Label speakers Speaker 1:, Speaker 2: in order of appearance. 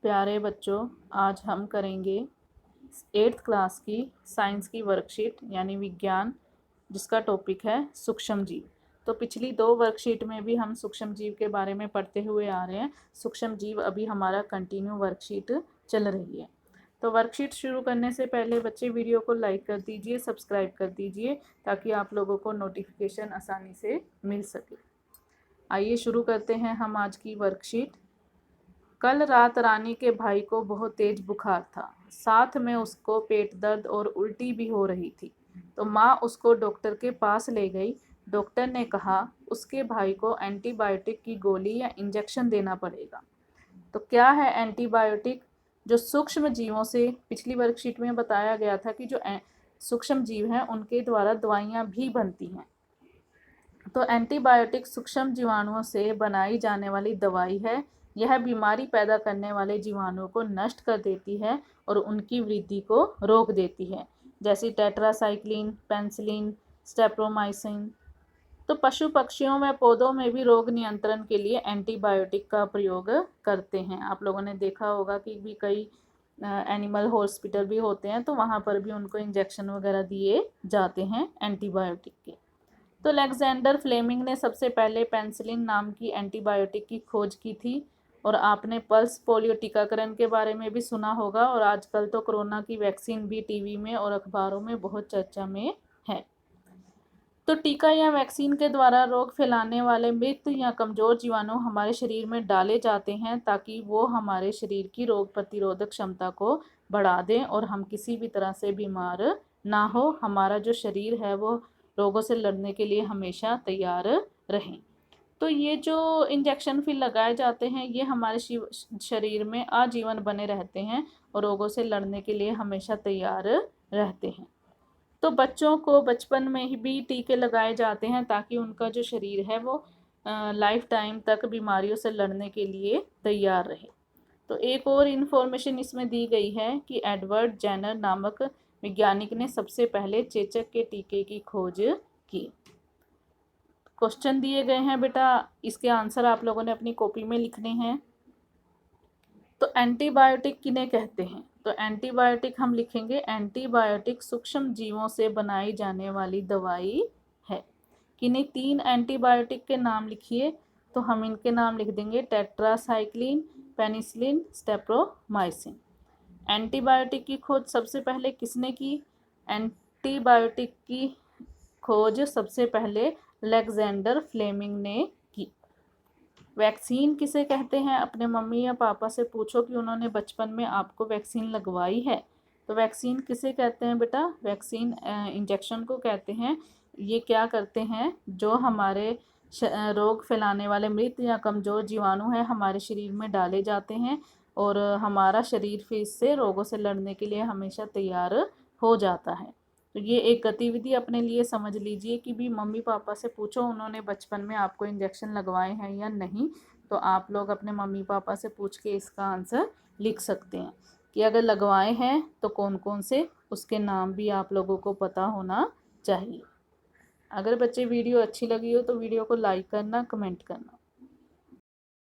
Speaker 1: प्यारे बच्चों, आज हम करेंगे 8th क्लास की साइंस की वर्कशीट यानी विज्ञान, जिसका टॉपिक है सूक्ष्म जीव। तो पिछली 2 वर्कशीट में भी हम सूक्ष्म जीव के बारे में पढ़ते हुए आ रहे हैं। सूक्ष्म जीव अभी हमारा कंटिन्यू वर्कशीट चल रही है। तो वर्कशीट शुरू करने से पहले बच्चे वीडियो को लाइक कर दीजिए, सब्सक्राइब कर दीजिए, ताकि आप लोगों को नोटिफिकेशन आसानी से मिल सके। आइए शुरू करते हैं हम आज की वर्कशीट। कल रात रानी के भाई को बहुत तेज बुखार था, साथ में उसको पेट दर्द और उल्टी भी हो रही थी। तो माँ उसको डॉक्टर के पास ले गई। डॉक्टर ने कहा उसके भाई को एंटीबायोटिक की गोली या इंजेक्शन देना पड़ेगा। तो क्या है एंटीबायोटिक? जो सूक्ष्म जीवों से पिछली वर्कशीट में बताया गया था कि जो सूक्ष्म जीव हैं उनके द्वारा दवाइयाँ भी बनती हैं। तो एंटीबायोटिक सूक्ष्म जीवाणुओं से बनाई जाने वाली दवाई है। यह बीमारी पैदा करने वाले जीवाणुओं को नष्ट कर देती है और उनकी वृद्धि को रोक देती है, जैसे टेट्रासाइक्लिन, पेनिसिलिन, स्टेप्रोमाइसिन। तो पशु पक्षियों व पौधों में भी रोग नियंत्रण के लिए एंटीबायोटिक का प्रयोग करते हैं। आप लोगों ने देखा होगा कि भी कई एनिमल हॉस्पिटल भी होते हैं, तो वहाँ पर भी उनको इंजेक्शन वगैरह दिए जाते हैं एंटीबायोटिक के। तो अलेक्जेंडर फ्लेमिंग ने सबसे पहले पेनिसिलिन नाम की एंटीबायोटिक की खोज की थी। और आपने पल्स पोलियो टीकाकरण के बारे में भी सुना होगा। और आजकल तो कोरोना की वैक्सीन भी टीवी में और अखबारों में बहुत चर्चा में है। तो टीका या वैक्सीन के द्वारा रोग फैलाने वाले मृत या कमज़ोर जीवाणु हमारे शरीर में डाले जाते हैं, ताकि वो हमारे शरीर की रोग प्रतिरोधक क्षमता को बढ़ा दें और हम किसी भी तरह से बीमार ना हो। हमारा जो शरीर है वो रोगों से लड़ने के लिए हमेशा तैयार रहें। तो ये जो इंजेक्शन फिर लगाए जाते हैं, ये हमारे शरीर में आजीवन बने रहते हैं और रोगों से लड़ने के लिए हमेशा तैयार रहते हैं। तो बच्चों को बचपन में ही भी टीके लगाए जाते हैं, ताकि उनका जो शरीर है वो लाइफ टाइम तक बीमारियों से लड़ने के लिए तैयार रहे। तो एक और इन्फॉर्मेशन इसमें दी गई है कि एडवर्ड जेनर नामक वैज्ञानिक ने सबसे पहले चेचक के टीके की खोज की। क्वेश्चन दिए गए हैं बेटा, इसके आंसर आप लोगों ने अपनी कॉपी में लिखने हैं। तो एंटीबायोटिक किन्हें कहते हैं? तो एंटीबायोटिक हम लिखेंगे, एंटीबायोटिक सूक्ष्म जीवों से बनाई जाने वाली दवाई है। किन्हीं 3 एंटीबायोटिक के नाम लिखिए। तो हम इनके नाम लिख देंगे, टेट्रासाइक्लिन, पेनिसिलिन, स्टेप्रोमाइसिन। एंटीबायोटिक की खोज सबसे पहले किसने की? एंटीबायोटिक की खोज सबसे पहले अलेक्जेंडर फ्लेमिंग ने की। वैक्सीन किसे कहते हैं? अपने मम्मी या पापा से पूछो कि उन्होंने बचपन में आपको वैक्सीन लगवाई है। तो वैक्सीन किसे कहते हैं बेटा? वैक्सीन इंजेक्शन को कहते हैं। ये क्या करते हैं? जो हमारे रोग फैलाने वाले मृत या कमज़ोर जीवाणु हैं हमारे शरीर में डाले जाते हैं और हमारा शरीर फिर इससे रोगों से लड़ने के लिए हमेशा तैयार हो जाता है। तो ये एक गतिविधि अपने लिए समझ लीजिए कि भी मम्मी पापा से पूछो उन्होंने बचपन में आपको इंजेक्शन लगवाए हैं या नहीं। तो आप लोग अपने मम्मी पापा से पूछ के इसका आंसर लिख सकते हैं कि अगर लगवाए हैं तो कौन कौन से, उसके नाम भी आप लोगों को पता होना चाहिए। अगर बच्चे वीडियो अच्छी लगी हो तो वीडियो को लाइक करना, कमेंट करना।